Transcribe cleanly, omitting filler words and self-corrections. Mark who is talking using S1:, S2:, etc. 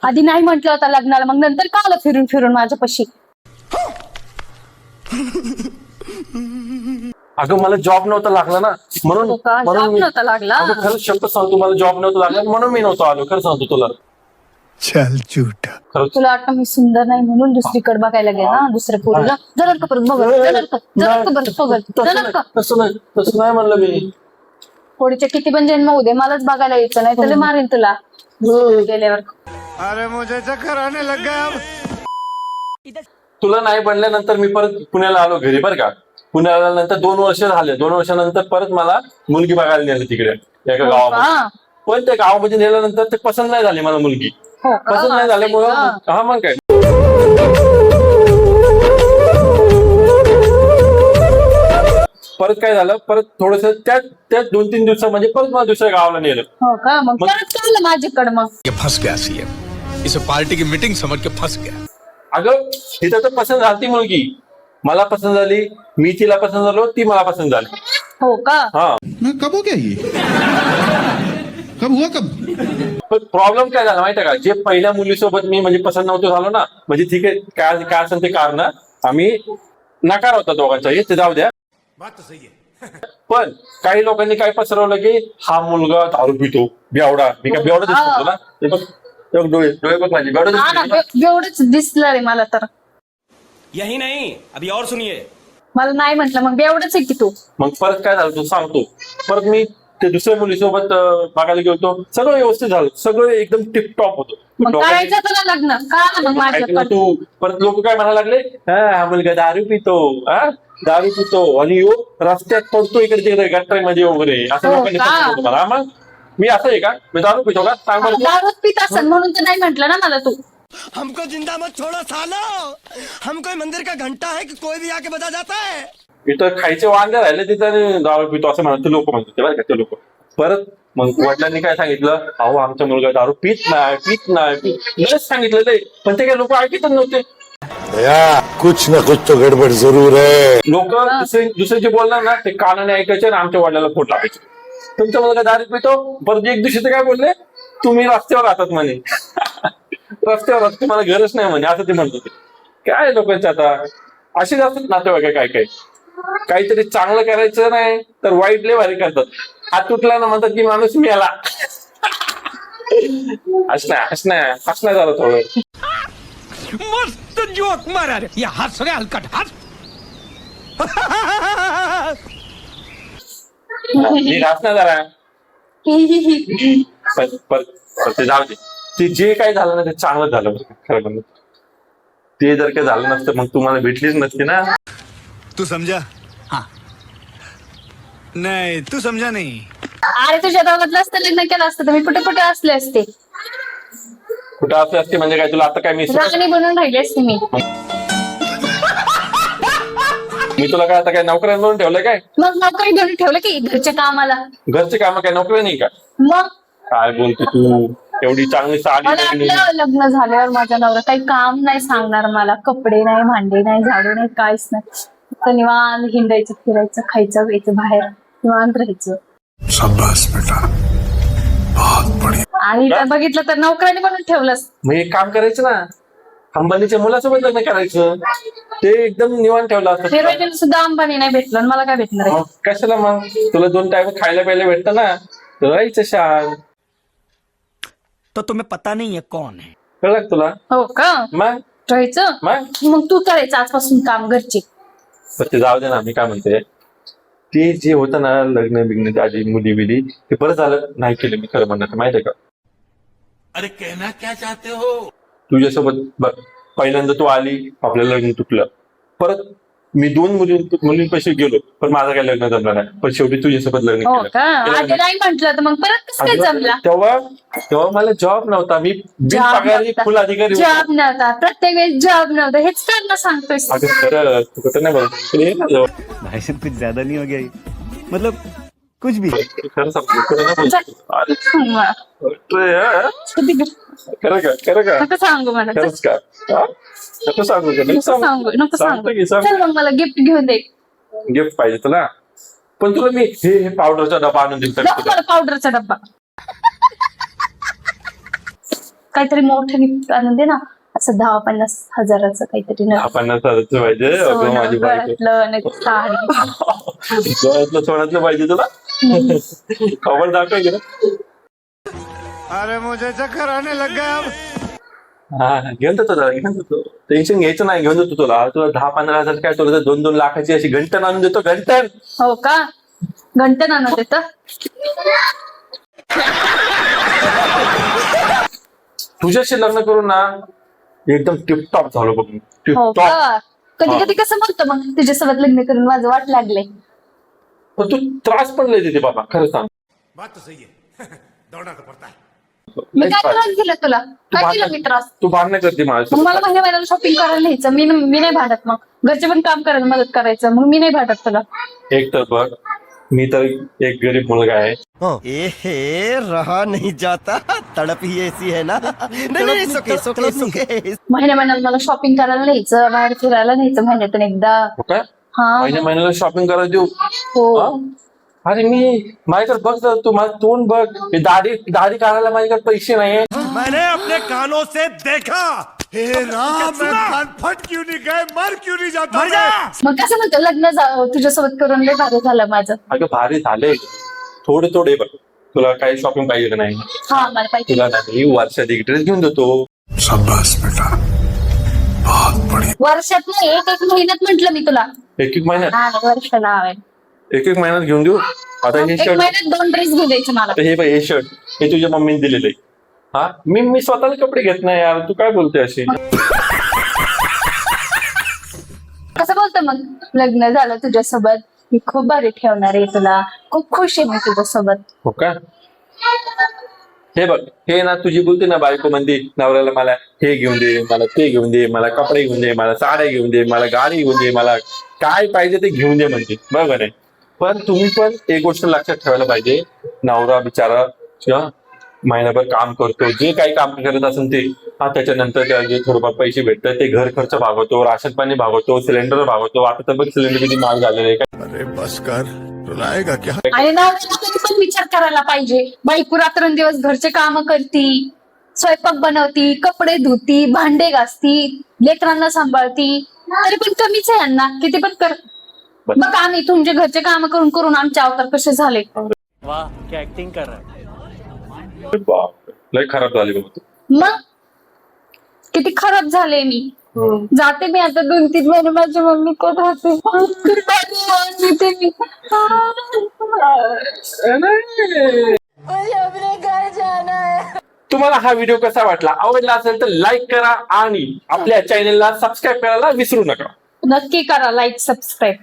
S1: आधी नाही म्हंटल होता लग्नाला, मग नंतर का आलं फिरून फिरून माझ्यापाशी?
S2: अगं मला जॉब नव्हता लागला ना, म्हणून
S1: जॉब नव्हता लागला?
S2: अगं खरंच शब्द सांगतो, मला जॉब नव्हता लागला म्हणून मी नव्हतो आलो. खरं सांगतो तुला.
S3: चल झूठा.
S1: तुला वाटतं मी सुंदर नाही म्हणून दुसरीकडे बघायला गेला दुसऱ्या पोरीला? जर का परत
S2: तसं नाही म्हणलं मी.
S1: पोरीचे किती पण जन्म होऊ दे, मलाच बघायला यायचं नाही तर मारेन तुला गेल्यावर.
S3: अरे मुझे चक्कर आने लग गया.
S2: तुला नाही बनल्यानंतर मी परत पुण्याला आलो घरी बरं का. पुण्याला नंतर 2 वर्ष झाले. 2 वर्षानंतर परत मला मुलगी बघायला नेलं तिकडे एका गावामध्ये. पण त्या गावामध्ये नेल्यानंतर ते पसंत नाही झाली मला मुलगी. पसंत नाही झाल्यामुळं हा मग काय परत काय झालं, परत थोडस त्या 2-3 दिवसामध्ये परत मला दुसऱ्या गावाला नेलं.
S1: हो का? मग परत चाललं माझ्याकडे. मग
S3: फंस गया सीएम, इसे पार्टी की मीटिंग समझ के फंस गया.
S2: अगं तिथं तर पसंत झाली मुलगी, मला पसंत झाली, मी तिला पसंत झालो, ती मला पसंत झाली.
S1: हो का?
S2: हा.
S4: कब हो गया ये? कब हुआ कब?
S2: पण प्रॉब्लेम काय झाला माहितीये का, जे पहिल्या मुलीसोबत मी म्हणजे पसंत नव्हतो झालो ना, म्हणजे ठीक आहे काय असेल ते कारण आम्ही नकार होता दोघांचा, हे ते जाऊ द्या. पण काही लोकांनी काय पसरवलं की हा मुलगा दारू पितो, बेवडा. मी काय बेवडा दिसतो ना? ते बघ डोळे बघ माझे बेवडा
S1: एवढंच दिसलं रे मला तर.
S5: यही नहीं, अभी और सुनिए.
S1: मला नाही म्हटलं मग एवढंच आहे की तू.
S2: मग परत काय झालं तू सांगतो. परत मी ते दुसऱ्या मुलीसोबत बघायला गेलो, सगळं व्यवस्थित झालं, सगळं एकदम टिपटॉप होतं.
S1: मग करायचं तुला लग्न का? मग माझ्याकडे
S2: तू परत लोक काय म्हणायला लागले, हा मुलगा दारू पितो, दारू पितो आणि यो रस्त्यात पडतो इकडे तिकडे गटरामध्ये वगैरे असं लोकांनी सांगितलं तुम्हाला. मग मी असं आहे का, मी दारू पितो का? सांग बरं.
S1: दारू पित असेल म्हणून तर नाही म्हटलं ना मला तू.
S5: हमको जिंदा मत छोड़ो सालो, हम कोई मंदिर का घंटा है कि कोई भी आके बजा जाता है.
S2: इथं खायचे वांदे राहिले तिथं दारू पितो असं म्हणत लोक म्हणतात बरं का ते लोक. परत मग वडिलांनी काय सांगितलं, अहो आमचा मुलगा दारू पित नाही सांगितलं ते, पण ते काही लोक ऐकतच नव्हते.
S6: कुछ ना कुछ तो गडबड जरूर है.
S2: लोक दुसरे जे बोलणार ना ते कानाने ऐकायचे आणि आमच्या वडिलांना खोट टाकायचे. तुमचा मुलगा दारू पितो. परत एक दिवशी ते काय बोलले, तुम्ही रस्त्यावर राहतात म्हणे. रस्त्यावर तुम्हाला गरज नाही म्हणे, असं ते म्हणत होते. काय लोकांचं आता अशीच असतात नातेवाईक. काय काहीतरी चांगलं करायचं नाही तर वाईट लय भारी करतात. हात तुटला ना म्हणतात की माणूस मेला. हसण्या झालं थोडं.
S5: मस्त जोक मारा रे, या हस रे हलकट हस.
S2: नीट हसण्या जरा. ते जाऊ दे. ते जे काय झालं ना ते चांगलं झालं खरं म्हणून. ते जर काय झालं नसतं मग तुम्हाला भेटलीच नसती ना.
S3: तू समझा? हाँ. नहीं तू समझा नहीं.
S1: अरे तुझ्या दोघातलं असतं लग्न केलं असतं तर मी कुठे कुठे असले असते.
S2: कुठं असले असते म्हणजे काय, तुला आता काय मी
S1: बनून राहिले असते
S2: मी तुला काय आता काय नोकऱ्या बनवून ठेवलंय काय?
S1: मग नोकरी घेऊन ठेवलं की घरच्या कामाला?
S2: घरचे काम काय नोकरी नाही का?
S1: मग
S2: काय बोलते तू, एवढी चांगली साडी
S1: मला वाटलं लग्न झाल्यावर माझ्या नवरा काही काम नाही सांगणार मला, कपडे नाही, भांडे नाही, झाडू नाही, काहीच नाही. फक्त निवांत हिंडायचं, फिरायचं, खायचं, प्यायचं, बाहेर निवांत राहायचं.
S3: शाबाश बेटा, बहुत बढ़िया.
S1: आणि बघितलं तर नोकराने बनवून ठेवलंस.
S2: मग एक काम करायचं ना, अंबानीच्या मुलासोबत लग्न करायचं. ते एकदम निवांत ठेवलं असतं.
S1: हिरोईन सुद्धा अंबानी नाही भेटलं आणि मला काय भेटणार आहे?
S2: कशाला मग, तुला 2 टाइम खायला प्यायला भेटतं ना, तर राहायचं शान.
S5: तो तुम्हें पता नहीं है कौन है.
S2: कळलं का तुला?
S1: हो का?
S2: मग
S1: राहायचं मग तू करायचं आजपासून काम घरचे.
S2: ते जाऊ दे ना. मी काय म्हणते, ते जे होतं ना लग्न बिग्न आधी मुली बिली, ते बरं झालं नाही केलं मी खरं म्हणत. माहितीये का,
S5: अरे कहना क्या चाहते हो.
S2: तुझ्यासोबत पहिल्यांदा तू आली, आपलं लग्न तुटलं. परत मी 2 मुलींपाशी गेलो, पण माझं काही लग्न जमलं नाही. पण शेवटी तुझ्यासोबत लग्न
S1: हो का?
S2: केलं.
S1: आधी नाही म्हटलं तर मग परत कसं काय जमला?
S2: तेव्हा मला जॉब नव्हता. मी बिनपगारी फुल अधिकारी होतो.
S1: जॉब नव्हता, प्रत्येक वेळेस जॉब नव्हता, हेच कारण सांगतोय.
S2: अगं खरं तू कुठं नाही बोलत.
S7: भाई साहब कुछ ज्यादा नहीं हो गया ये? मतलब कुछ भी.
S2: खरं सांगतो, कुठं नाही बोलत. खरं का
S1: नको सांगू मला.
S2: खरंच का? नको सांगू का?
S1: नको सांगू. चल मग मला गिफ्ट घेऊन दे.
S2: गिफ्ट पाहिजे तुला? पण तुला मी हे पावडरचा डबा आणून दिला.
S1: पावडरचा डब्बा काहीतरी मोठं आणून दे ना, असं 10-50 हजाराचं काहीतरी नवीन.
S2: 50,000चं पाहिजे अगं
S1: सोनं,
S2: माझी बायको.
S1: गळ्यातलं, नाही साडी.
S2: गळ्यातलं सोन्यातलं पाहिजे तुला. खबर दाखव गेलं.
S4: अरे मुझे चक्कर आने लग गया अब.
S2: हा घेऊन देतो तुला, घेऊन देतो. टेन्शन घ्यायचं नाही, घेऊन देतो तुला. तुला 10-15 हजार काय, तुला 2-2 लाखाची अशी घंटन आणून देतो. घंटन
S1: हो का? घंटन आणून देतं?
S2: तुझ्याशी लग्न करून ना एकदम टिपटॉप झालो बघ.
S1: हो
S2: टिपटॉप.
S1: का? कधी कधी कसं म्हणतो मग तुझ्यासोबत लग्न करून माझं वाट लागले.
S2: पण तू त्रास पण लय देते बाबा, खरं सांग.
S4: बात तो सही है. दौड़ना तो पड़ता है.
S1: मी काय त्रास दिला तुला? काय केलं मी त्रास?
S2: तू भांडणं करते
S1: मग
S2: माझ्या.
S1: मला महिन्याला शॉपिंग करायला न्यायचं, मी नाही भांडत. मग घरचे पण काम करायला मदत करायचं, मग मी नाही भांडत तुला.
S2: एक तर बघ, मी तर एक गरीब मुलगा आहे.
S5: ए रहा नहीं जाता, तड़प ही ऐसी है ना. नहीं, सुके सुके सुके.
S1: महिन्याला मला शॉपिंग करायला न्यायचं, बाहेर फिरायला न्यायचं महिन्यातून एकदा.
S2: हो काय?
S1: हा.
S2: महिन्याला शॉपिंग करायला देऊ.
S1: हो.
S2: हा? अरे मी माझ्याकडे बघ तर, तू माझं तोंड बघ. हे दाढी काढायला माझ्याकडे पैसे नाहीये.
S5: मैंने अपने कानों से देखा.
S4: हे राम, मैं कान फट क्यों नहीं गए, मर क्यों नहीं जाता
S5: मर जा.
S1: मग कसं म्हणतो लग्न तुझ्यासोबत करून लय भारी झालं माझं.
S2: अगं भारी झाले थोडे बघ. तुला काही शॉपिंग पाहिजे का नाही?
S1: हा मला पाहिजे.
S2: तुला नाही वर्षात एक ड्रेस घेऊन देतो.
S6: शाबाश बेटा, बहुत बढ़िया.
S1: वर्षात नाही, एक महिन्यात म्हंटल मी तुला.
S2: एक महिन्यात
S1: हा, वर्ष नाव आहे.
S2: एक महिन्यात घेऊन देऊ. आता हे
S1: एक
S2: शर्ट,
S1: महिन्यात 2 ड्रेस घेऊन द्यायचे मला.
S2: हे बघ, हे शर्ट हे तुझ्या मम्मीने दिलेलं आहे. हा, मी स्वतःला कपडे घेत नाही यार. तू काय बोलते अशी?
S1: कसं बोलतो मग लग्न झालं तुझ्यासोबत, मी खूप भारी ठेवणार आहे तुला, खूप खुश आहे मी तुझ्यासोबत.
S2: हो का? हे बघ, हे ना तुझी बोलते ना बायको म्हणते नवऱ्याला, मला हे घेऊन दे, मला ते घेऊन दे, मला कपडे घेऊन दे, मला साड्या घेऊन दे, मला गाडी घेऊन दे, मला काय पाहिजे ते घेऊन दे म्हणते, बरोबर आहे. पण तुम्ही पण एक गोष्ट लक्षात ठेवायला पाहिजे, नवरा बिचारा महिनाभर काम करतो, जे काही काम करत असेल ते, त्याच्यानंतर त्याला जे थोडंफार पैसे भेटतात ते घर खर्च भागवतो, राशन पाणी भागवतो, सिलेंडर भागवतो. आता तर बघ सिलेंडर किती महाग झालेले आहे.
S4: अरे बस कर, रुलाएगा क्या.
S1: आणि नवऱ्याला पण विचार करायला पाहिजे. बायको रात्रंदिवस घरचे काम करती, स्वयंपाक बनवती, कपडे धुती, भांडे घासती, लेकरांना सांभाळती, तरी पण कमीच आहे यांना. किती पण कर. मग आम्ही तुमचे घरचे काम करून करून आमचे अवतार कसे झाले.
S7: वाह क्या एक्टिंग कर रहा है.
S2: बापरे, लय खराब झाली बघ तू.
S1: मग किती खराब झाले मी. जाते मी आता 2-3 महिने माझी मम्मी कोण राहते. येते मी.
S2: तुम्हाला हा व्हिडिओ कसा वाटला? आवडला असेल तर लाईक करा आणि आपल्या चॅनलला सबस्क्राईब करायला विसरू नका.
S1: नक्की करा लाईक सबस्क्राईब.